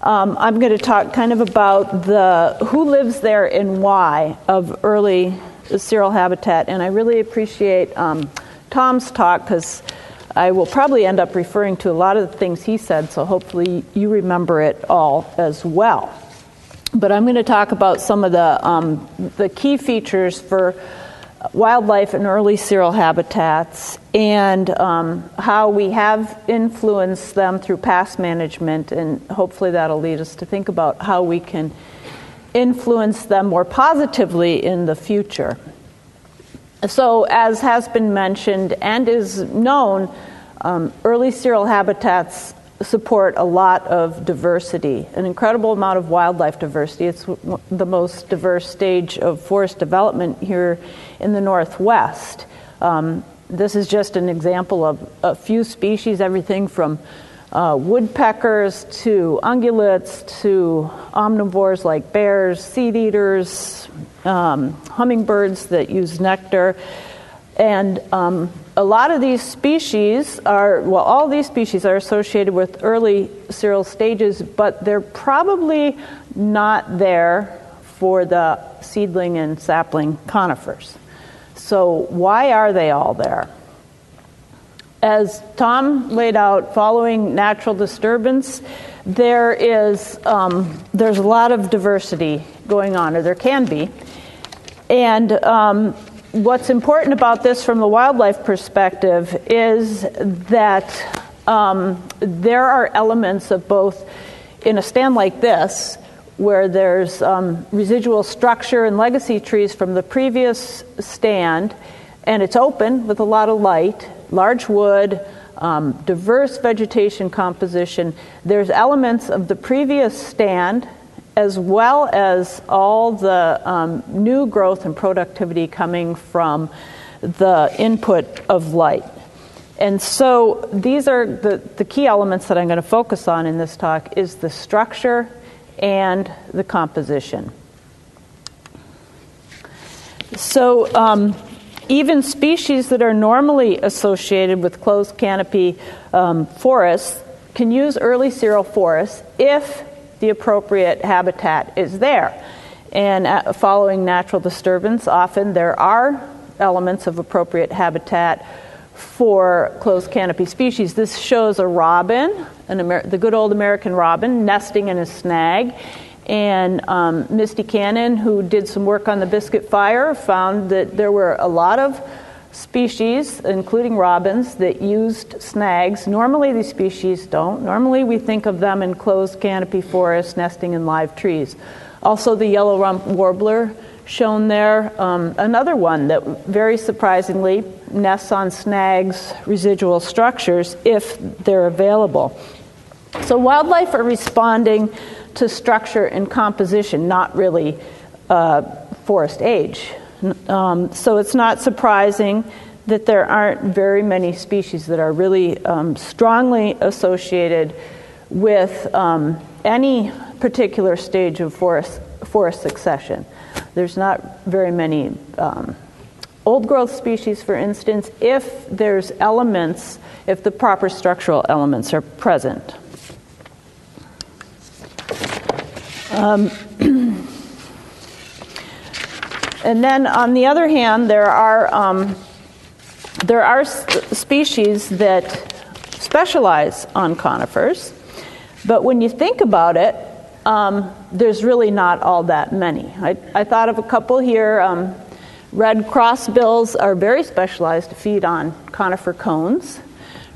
I'm going to talk kind of about the who lives there and why of early xeral habitat, and I really appreciate Tom's talk because I will probably end up referring to a lot of the things he said, so hopefully you remember it all as well. But I'm going to talk about some of the key features for wildlife in early xeral habitats and how we have influenced them through past management, and hopefully that'll lead us to think about how we can influence them more positively in the future. So, as has been mentioned and is known, early xeral habitats support a lot of diversity, an incredible amount of wildlife diversity. It's the most diverse stage of forest development here in the Northwest. This is just an example of a few species, everything from woodpeckers to ungulates to omnivores like bears, seed eaters, hummingbirds that use nectar. And a lot of these species all these species are associated with early xeral stages, but they're probably not there for the seedling and sapling conifers. So why are they all there? As Tom laid out, following natural disturbance, there's a lot of diversity going on, or there can be. And what's important about this from the wildlife perspective is that there are elements of both in a stand like this, where there's residual structure and legacy trees from the previous stand, and it's open with a lot of light, large wood, diverse vegetation composition. There's elements of the previous stand as well as all the new growth and productivity coming from the input of light. And so these are the key elements that I'm going to focus on in this talk is the structure and the composition. So even species that are normally associated with closed canopy forests can use early xeral forests if the appropriate habitat is there. And following natural disturbance, often there are elements of appropriate habitat for closed canopy species. This shows a robin, the good old American robin, nesting in a snag. And Misty Cannon, who did some work on the Biscuit Fire, found that there were a lot of species, including robins, that used snags. Normally these species don't. Normally we think of them in closed canopy forests nesting in live trees. Also the yellow rump warbler shown there, another one that very surprisingly nests on snags, residual structures, if they're available. So wildlife are responding to structure and composition, not really forest age. So it's not surprising that there aren't very many species that are really strongly associated with any particular stage of forest succession. There's not very many old growth species, for instance, if there's elements, if the proper structural elements are present. And then, on the other hand, there are species that specialize on conifers, but when you think about it, there's really not all that many. I thought of a couple here. Red crossbills are very specialized to feed on conifer cones.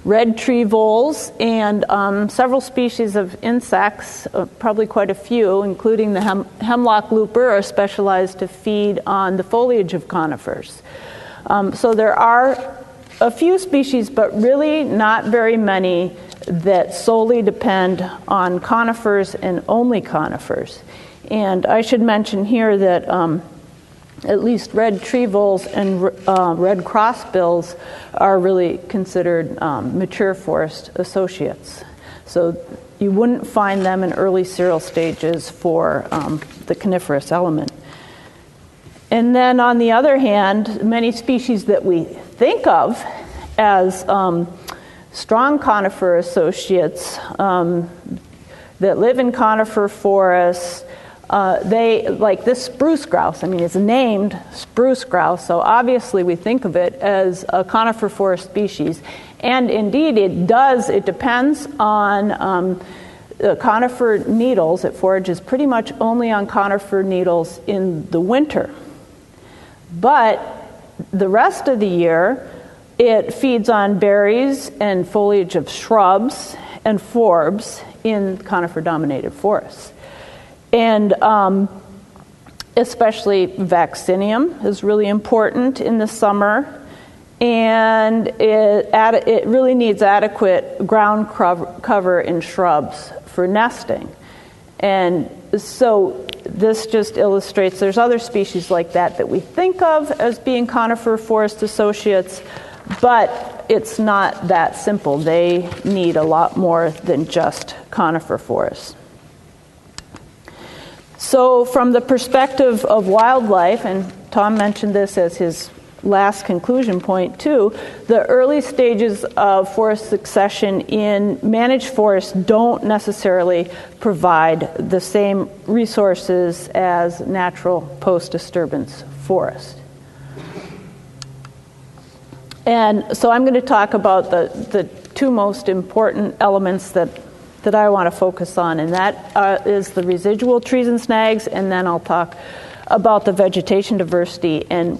Red tree voles and several species of insects, probably quite a few, including the hemlock looper, are specialized to feed on the foliage of conifers. So there are a few species, but really not very many that solely depend on conifers and only conifers. And I should mention here that at least red tree voles and red crossbills are really considered mature forest associates. So you wouldn't find them in early xeral stages for the coniferous element. And then on the other hand, many species that we think of as strong conifer associates that live in conifer forests. They, like this spruce grouse, I mean, it's named spruce grouse, so obviously we think of it as a conifer forest species. And indeed, it depends on conifer needles. It forages pretty much only on conifer needles in the winter. But the rest of the year, it feeds on berries and foliage of shrubs and forbs in conifer-dominated forests. And especially vaccinium is really important in the summer. And it really needs adequate ground cover in shrubs for nesting. And so this just illustrates there's other species like that we think of as being conifer forest associates, but it's not that simple. They need a lot more than just conifer forests. So from the perspective of wildlife, and Tom mentioned this as his last conclusion point too, the early stages of forest succession in managed forests don't necessarily provide the same resources as natural post-disturbance forest. And so I'm going to talk about the two most important elements that I want to focus on, and that is the residual trees and snags, and then I'll talk about the vegetation diversity and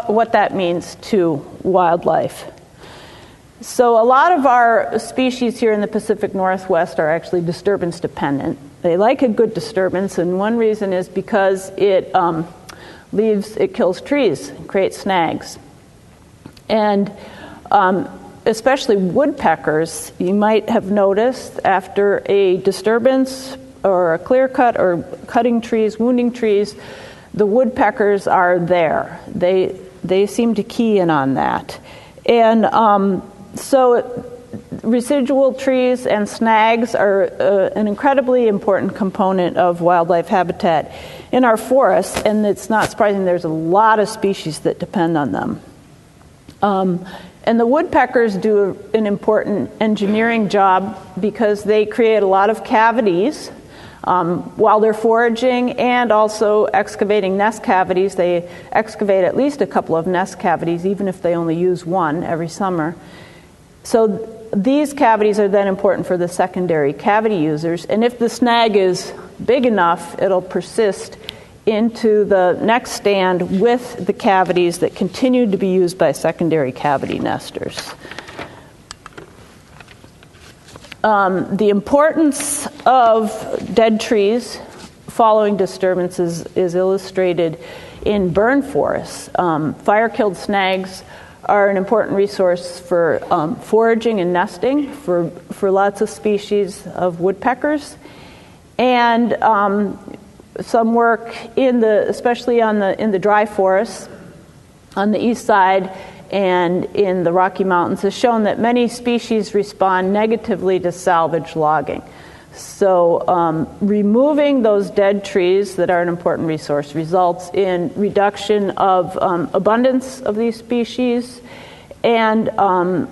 what that means to wildlife. So a lot of our species here in the Pacific Northwest are actually disturbance dependent. They like a good disturbance, and one reason is because it kills trees, creates snags. And especially woodpeckers, you might have noticed after a disturbance or a clear cut or cutting trees, wounding trees, the woodpeckers are there. They seem to key in on that. And so residual trees and snags are an incredibly important component of wildlife habitat in our forests, and it's not surprising there's a lot of species that depend on them. And the woodpeckers do an important engineering job because they create a lot of cavities while they're foraging and also excavating nest cavities. They excavate at least a couple of nest cavities, even if they only use one every summer. So these cavities are then important for the secondary cavity users. And if the snag is big enough, it'll persist into the next stand with the cavities that continue to be used by secondary cavity nesters. The importance of dead trees following disturbances is illustrated in burn forests. Fire-killed snags are an important resource for foraging and nesting for lots of species of woodpeckers. And some work especially in the dry forests on the east side and in the Rocky Mountains has shown that many species respond negatively to salvage logging. So removing those dead trees that are an important resource results in reduction of abundance of these species, and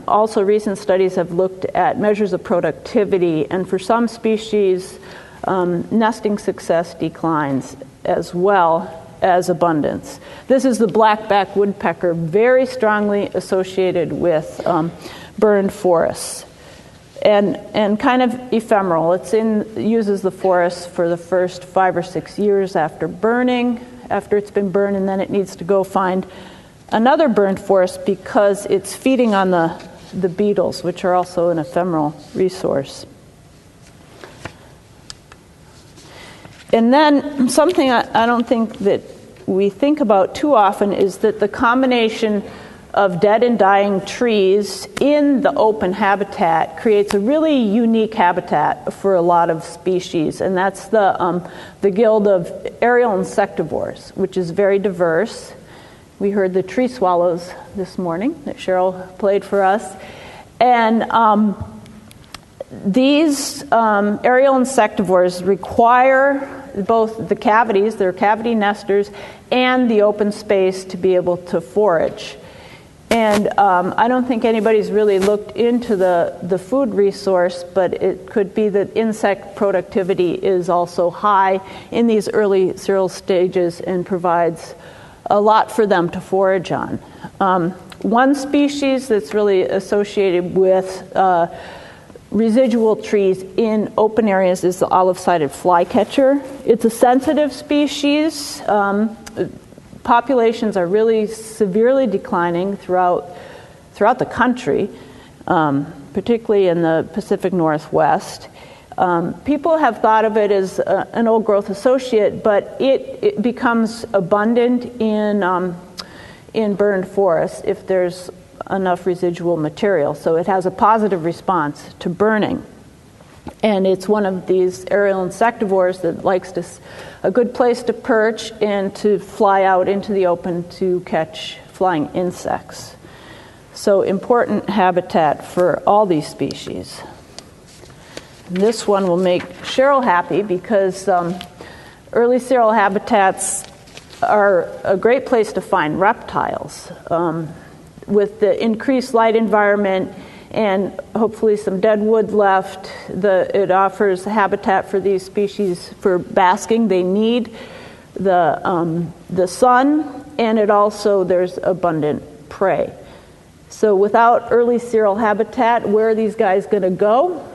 also recent studies have looked at measures of productivity, and for some species nesting success declines as well as abundance. This is the blackback woodpecker, very strongly associated with burned forests, and kind of ephemeral. Uses the forest for the first 5 or 6 years after it's been burned, and then it needs to go find another burned forest because it's feeding on the beetles, which are also an ephemeral resource. And then something I don't think that we think about too often is that the combination of dead and dying trees in the open habitat creates a really unique habitat for a lot of species, and that's the guild of aerial insectivores, which is very diverse. We heard the tree swallows this morning that Cheryl played for us, and these aerial insectivores require both the cavities, they're cavity nesters, and the open space to be able to forage. And I don't think anybody's really looked into the food resource, but it could be that insect productivity is also high in these early cereal stages and provides a lot for them to forage on. One species that's really associated with residual trees in open areas is the olive-sided flycatcher. It's a sensitive species. Populations are really severely declining throughout the country, particularly in the Pacific Northwest. People have thought of it as an old-growth associate, but it becomes abundant in burned forests if there's enough residual material. So it has a positive response to burning. And it's one of these aerial insectivores that likes a good place to perch and to fly out into the open to catch flying insects. So important habitat for all these species. And this one will make Cheryl happy because early cereal habitats are a great place to find reptiles. With the increased light environment and hopefully some dead wood left, it offers habitat for these species for basking. They need the sun, and there's abundant prey. So without early cereal habitat, where are these guys going to go?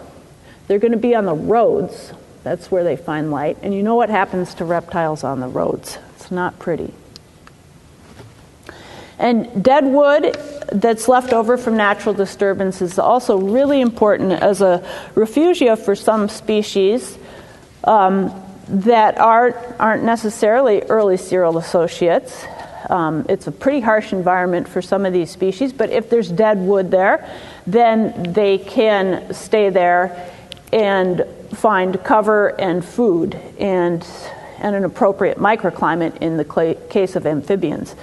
They're going to be on the roads. That's where they find light. And you know what happens to reptiles on the roads. It's not pretty. And dead wood that's left over from natural disturbance is also really important as a refugia for some species that aren't necessarily early cereal associates. It's a pretty harsh environment for some of these species, but if there's dead wood there, then they can stay there and find cover and food and an appropriate microclimate in the case of amphibians.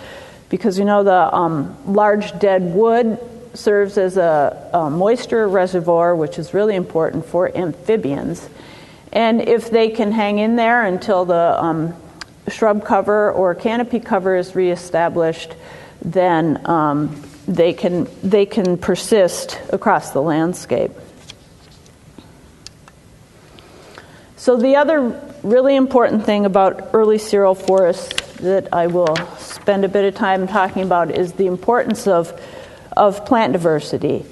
Because the large dead wood serves as a moisture reservoir, which is really important for amphibians. And if they can hang in there until the shrub cover or canopy cover is reestablished, then they can persist across the landscape. So the other really important thing about early cereal forests that I will spend a bit of time talking about is the importance of plant diversity.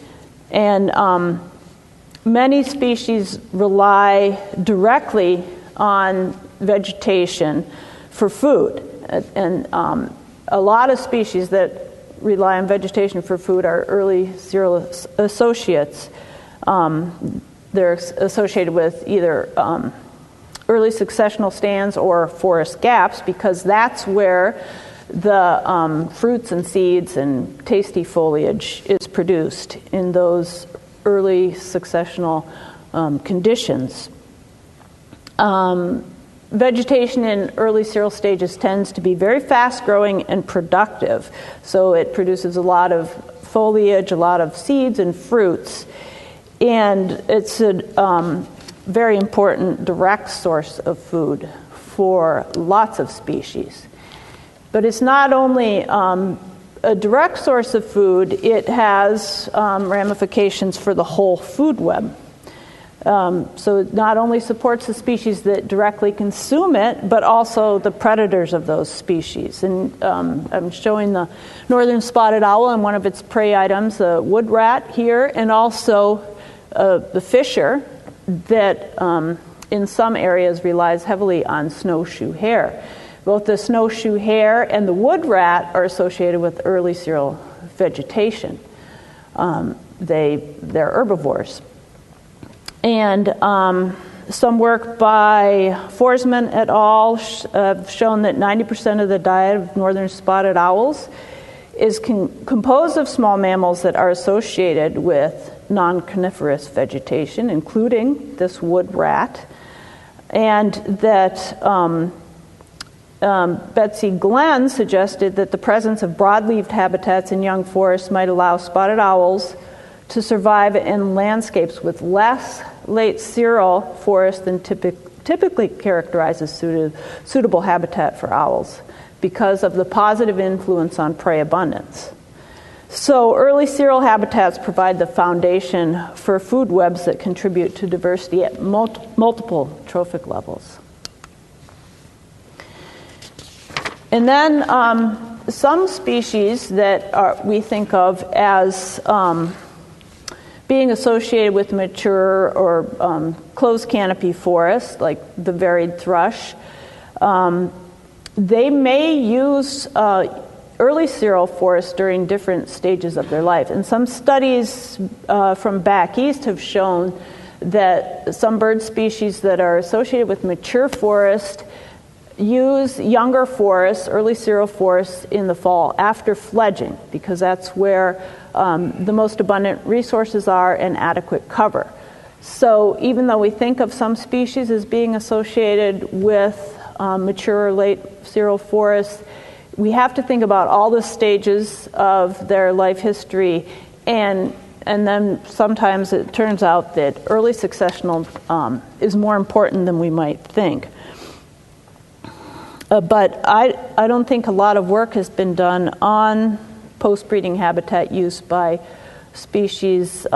And many species rely directly on vegetation for food. And a lot of species that rely on vegetation for food are early cereal associates. They're associated with either early successional stands or forest gaps, because that's where the fruits and seeds and tasty foliage is produced in those early successional conditions. Vegetation in early cereal stages tends to be very fast-growing and productive, so it produces a lot of foliage, a lot of seeds and fruits, and it's a very important direct source of food for lots of species. But it's not only a direct source of food, it has ramifications for the whole food web. So it not only supports the species that directly consume it, but also the predators of those species. And I'm showing the northern spotted owl and one of its prey items, the wood rat here, and also the fisher, that in some areas relies heavily on snowshoe hare. Both the snowshoe hare and the wood rat are associated with early cereal vegetation. They're herbivores. And some work by Forsman et al. Have shown that 90% of the diet of northern spotted owls is composed of small mammals that are associated with non-coniferous vegetation, including this wood rat, and that Betsy Glenn suggested that the presence of broadleaved habitats in young forests might allow spotted owls to survive in landscapes with less late cereal forest than typically characterizes suitable habitat for owls because of the positive influence on prey abundance. So early cereal habitats provide the foundation for food webs that contribute to diversity at multiple trophic levels. And then some species that we think of as being associated with mature or closed canopy forest, like the varied thrush, they may use early cereal forests during different stages of their life. And some studies from back east have shown that some bird species that are associated with mature forest use younger forests, early cereal forests, in the fall after fledging, because that's where the most abundant resources are and adequate cover. So even though we think of some species as being associated with mature or late cereal forests, we have to think about all the stages of their life history, and then sometimes it turns out that early successional is more important than we might think. But I don't think a lot of work has been done on post-breeding habitat use by species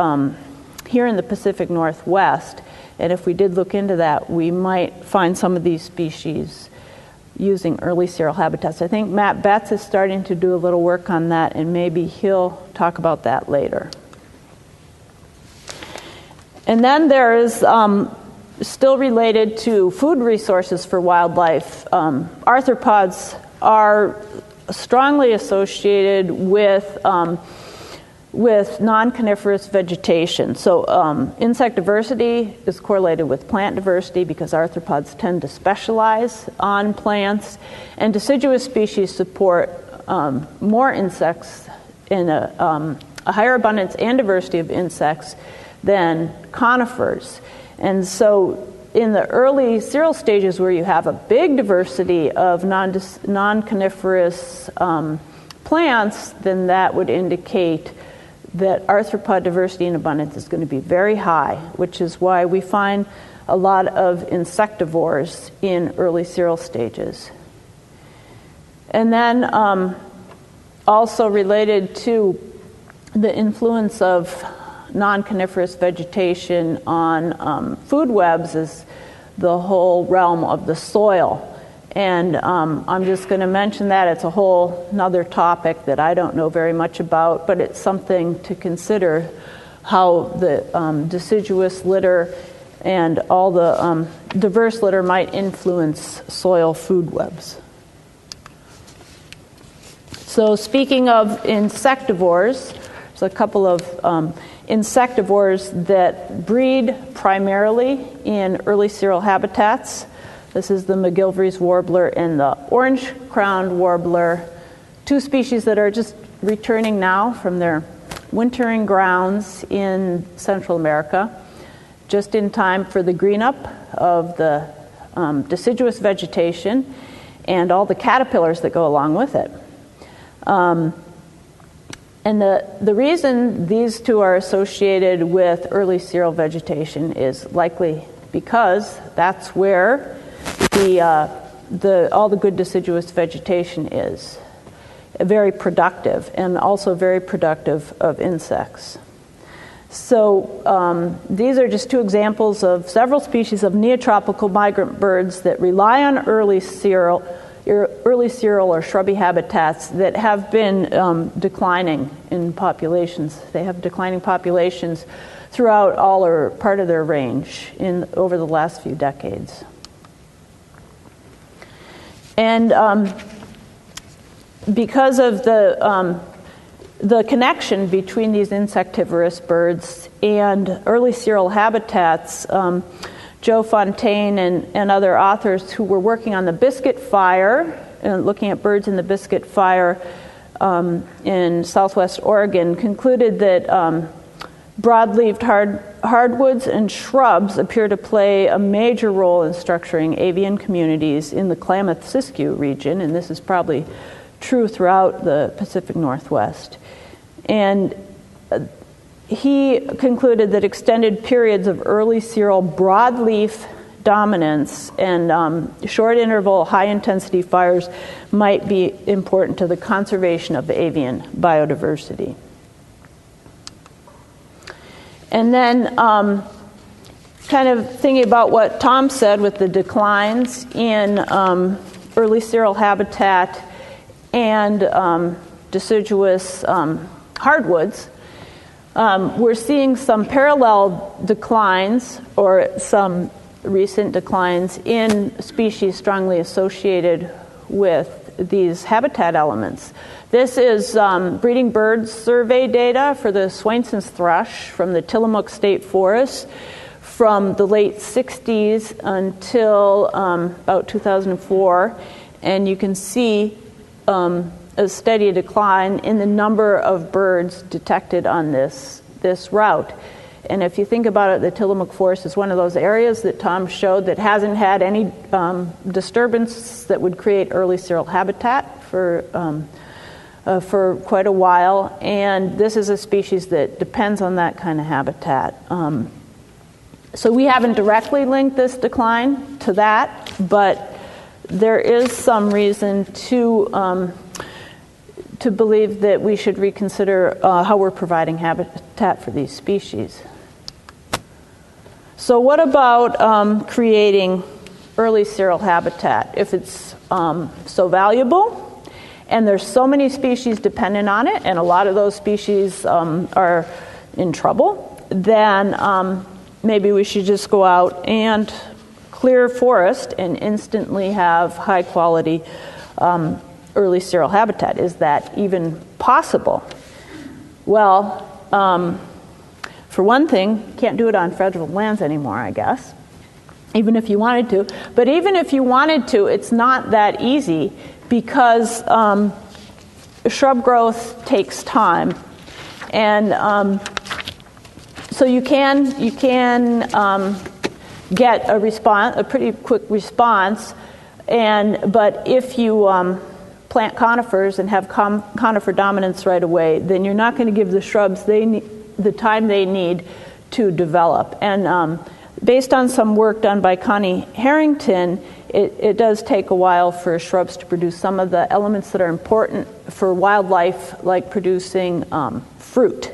here in the Pacific Northwest. And if we did look into that, we might find some of these species using early cereal habitats. I think Matt Betts is starting to do a little work on that, and maybe he'll talk about that later. And then there is still related to food resources for wildlife. Arthropods are strongly associated with non-coniferous vegetation. So insect diversity is correlated with plant diversity because arthropods tend to specialize on plants, and deciduous species support more insects in a higher abundance and diversity of insects than conifers. And so in the early cereal stages where you have a big diversity of non-coniferous plants, then that would indicate that arthropod diversity and abundance is going to be very high, which is why we find a lot of insectivores in early cereal stages. And then also related to the influence of non-coniferous vegetation on food webs is the whole realm of the soil. And I'm just going to mention that. It's a whole another topic that I don't know very much about, but it's something to consider, how the deciduous litter and all the diverse litter might influence soil food webs. So speaking of insectivores, there's a couple of insectivores that breed primarily in early cereal habitats. This is the McGilvery's warbler and the orange-crowned warbler, two species that are just returning now from their wintering grounds in Central America, just in time for the green up of the deciduous vegetation and all the caterpillars that go along with it. And the reason these two are associated with early cereal vegetation is likely because that's where all the good deciduous vegetation is. Very productive, and also very productive of insects. So these are just two examples of several species of neotropical migrant birds that rely on early cereal or shrubby habitats that have been declining in populations. They have declining populations throughout all or part of their range over the last few decades. And because of the connection between these insectivorous birds and early cereal habitats, Joe Fontaine and other authors who were working on the biscuit fire, looking at birds in the biscuit fire in southwest Oregon, concluded that broad-leaved hardwoods and shrubs appear to play a major role in structuring avian communities in the Klamath-Siskiyou region, and this is probably true throughout the Pacific Northwest. And he concluded that extended periods of early cereal broadleaf dominance and short-interval, high-intensity fires might be important to the conservation of the avian biodiversity. And then kind of thinking about what Tom said with the declines in early cereal habitat and deciduous hardwoods, we're seeing some parallel declines or some recent declines in species strongly associated with these habitat elements. This is breeding birds survey data for the Swainson's thrush from the Tillamook State Forest from the late 60s until about 2004, and you can see a steady decline in the number of birds detected on this route. And if you think about it, the Tillamook Forest is one of those areas that Tom showed that hasn't had any disturbance that would create early cereal habitat for quite a while. And this is a species that depends on that kind of habitat. So we haven't directly linked this decline to that, but there is some reason to believe that we should reconsider how we're providing habitat for these species. So what about creating early cereal habitat? If it's so valuable and there's so many species dependent on it, and a lot of those species are in trouble, then maybe we should just go out and clear forest and instantly have high quality early cereal habitat. Is that even possible? Well, for one thing, you can't do it on federal lands anymore, I guess, even if you wanted to. But even if you wanted to, it's not that easy because shrub growth takes time. And so you can get a pretty quick response, but if you plant conifers and have conifer dominance right away, then you're not going to give the shrubs the time they need to develop. And based on some work done by Connie Harrington, it does take a while for shrubs to produce some of the elements that are important for wildlife, like producing fruit.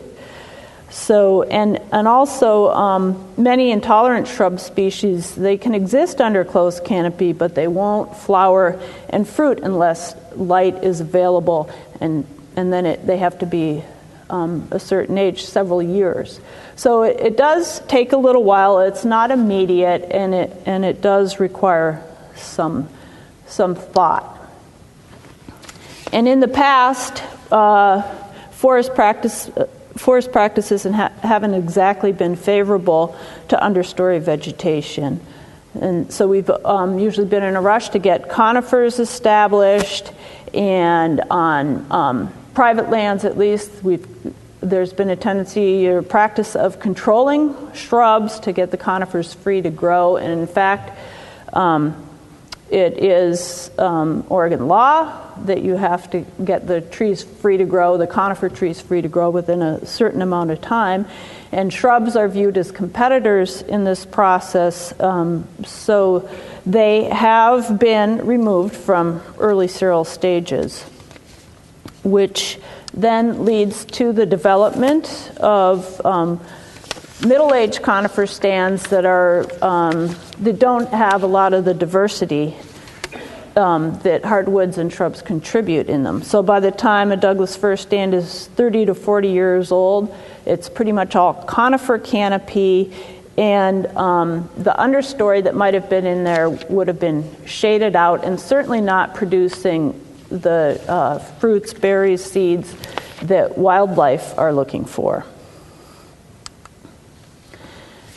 So, and also many intolerant shrub species, they can exist under closed canopy, but they won't flower and fruit unless light is available, and then they have to be a certain age, several years. So it does take a little while. It's not immediate, and it does require some thought. And in the past, forest practices haven't exactly been favorable to understory vegetation. And so we've usually been in a rush to get conifers established, and on private lands at least, there's been a tendency or practice of controlling shrubs to get the conifers free to grow. And in fact, it is Oregon law that you have to get the trees free to grow, the conifer trees free to grow within a certain amount of time. And shrubs are viewed as competitors in this process, so they have been removed from early cereal stages, which then leads to the development of middle-aged conifer stands that don't have a lot of the diversity that hardwoods and shrubs contribute in them. So by the time a Douglas fir stand is 30 to 40 years old, it's pretty much all conifer canopy, and the understory that might have been in there would have been shaded out and certainly not producing the fruits, berries, seeds that wildlife are looking for.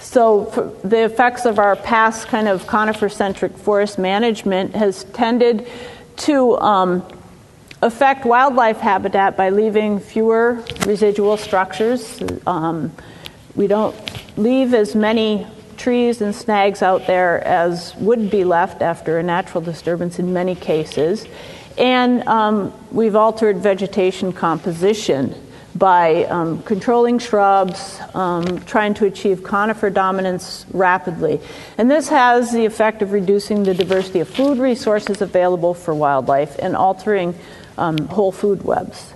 So the effects of our past kind of conifer-centric forest management has tended to affect wildlife habitat by leaving fewer residual structures. We don't leave as many trees and snags out there as would be left after a natural disturbance in many cases. And we've altered vegetation composition by controlling shrubs, trying to achieve conifer dominance rapidly. And this has the effect of reducing the diversity of food resources available for wildlife and altering whole food webs.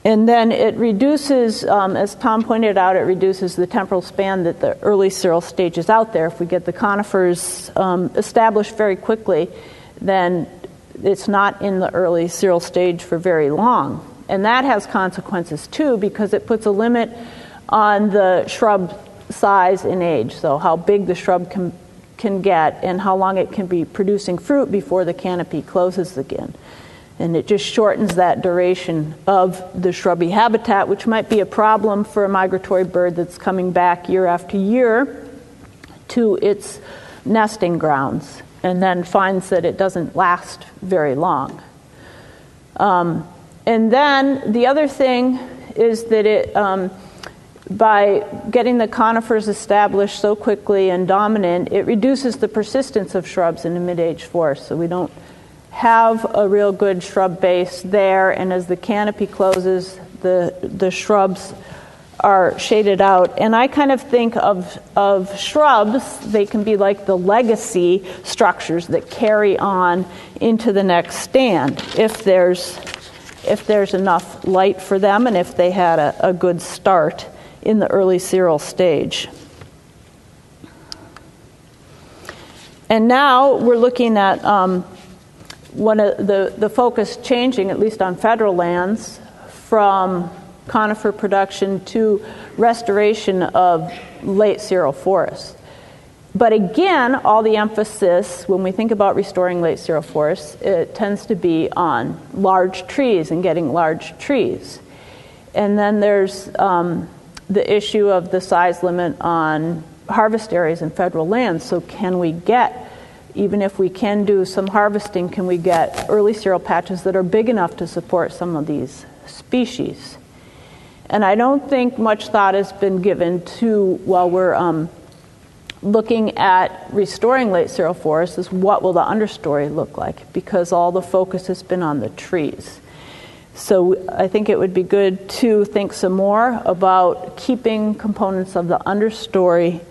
And then it reduces, as Tom pointed out, it reduces the temporal span that the early cirral stage is out there. If we get the conifers established very quickly, then it's not in the early cirral stage for very long. And that has consequences too, because it puts a limit on the shrub size and age, so how big the shrub can get and how long it can be producing fruit before the canopy closes again. And it just shortens that duration of the shrubby habitat, which might be a problem for a migratory bird that's coming back year after year to its nesting grounds, and then finds that it doesn't last very long. And then the other thing is that it, by getting the conifers established so quickly and dominant, it reduces the persistence of shrubs in a mid-age forest. So we don't have a real good shrub base there, and as the canopy closes, the shrubs are shaded out. And I kind of think of shrubs, they can be like the legacy structures that carry on into the next stand if there's enough light for them and if they had a good start in the early cirral stage. And now we're looking at one of the focus changing, at least on federal lands, from conifer production to restoration of late cirral forests. But again, all the emphasis, when we think about restoring late cirral forests, it tends to be on large trees and getting large trees. And then there's the issue of the size limit on harvest areas in federal lands. So can we get, even if we can do some harvesting, can we get early cirral patches that are big enough to support some of these species? And I don't think much thought has been given to, while we're looking at restoring late cirral forests, is what will the understory look like, because all the focus has been on the trees. So I think it would be good to think some more about keeping components of the understory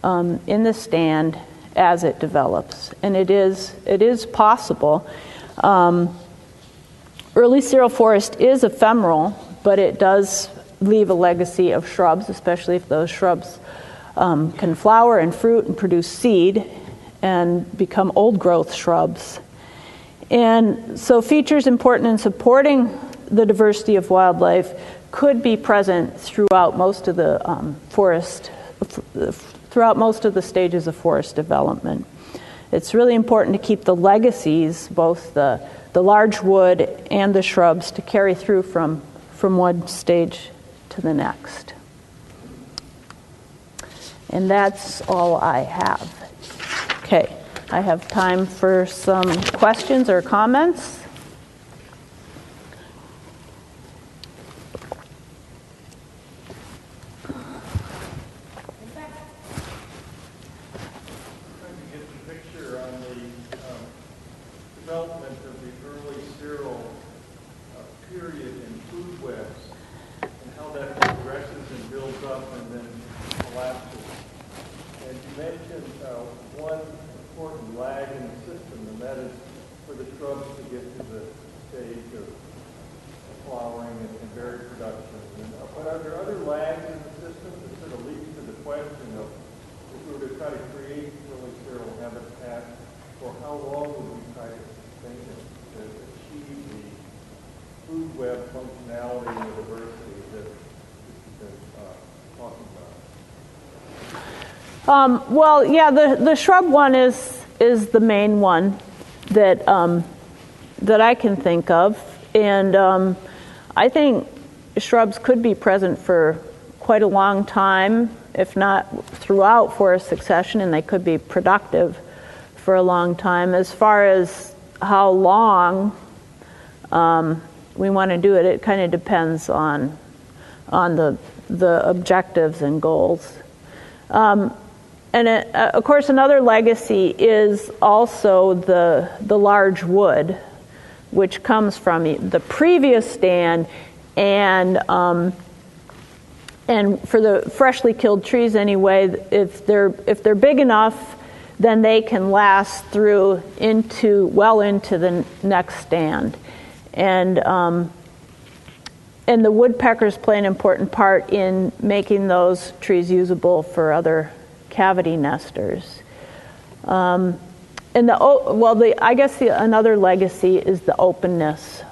in the stand as it develops. And it is possible. Early cirral forest is ephemeral, but it does leave a legacy of shrubs, especially if those shrubs can flower and fruit and produce seed and become old growth shrubs. And so features important in supporting the diversity of wildlife could be present throughout most of the throughout most of the stages of forest development. It's really important to keep the legacies, both the large wood and the shrubs, to carry through from one stage to the next. And that's all I have. Okay, I have time for some questions or comments. Well, yeah, the shrub one is the main one that I can think of, and I think shrubs could be present for quite a long time, if not throughout forest succession, and they could be productive for a long time. As far as how long we want to do it, it kind of depends on the objectives and goals. And of course, another legacy is also the large wood, which comes from the previous stand, and for the freshly killed trees anyway, if they're big enough, then they can last through well into the next stand, and And the woodpeckers play an important part in making those trees usable for other cavity nesters. And another legacy is the openness,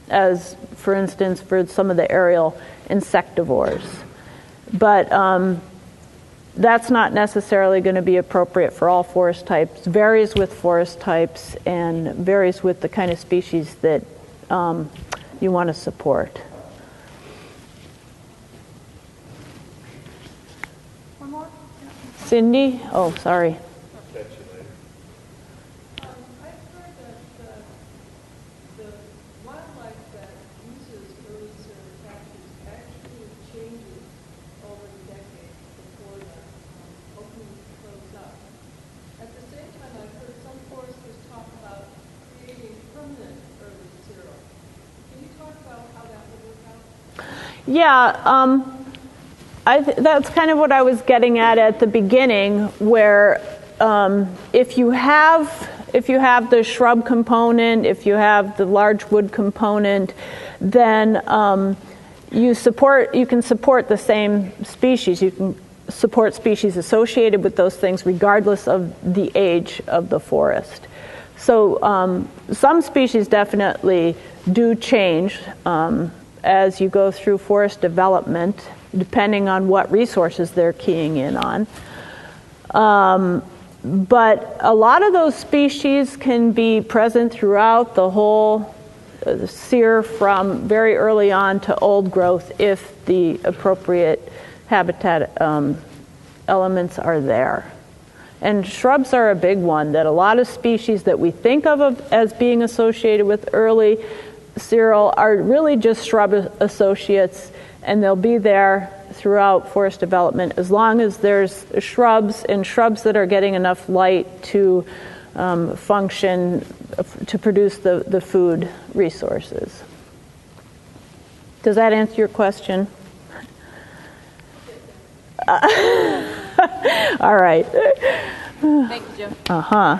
as for instance for some of the aerial insectivores. But that's not necessarily going to be appropriate for all forest types. Varies with forest types and varies with the kind of species that you want to support. One more? Cindy? Oh, sorry. I've heard that the wildlife that uses early ceratopsians actually changes over the decades before the opening closes up. At the same time, I've heard some foresters talk about creating permanent early cereal. Can you talk about how that would work out? Yeah, that's kind of what I was getting at the beginning, where if you have the shrub component, if you have the large wood component, then you can support the same species. You can support species associated with those things regardless of the age of the forest. So some species definitely do change as you go through forest development, depending on what resources they're keying in on. But a lot of those species can be present throughout the whole sere from very early on to old growth if the appropriate habitat elements are there. And shrubs are a big one, that a lot of species that we think of as being associated with early cereal are really just shrub associates, and they'll be there throughout forest development as long as there's shrubs that are getting enough light to function to produce the food resources. Does that answer your question? All right. Thank you, Jim. Uh-huh.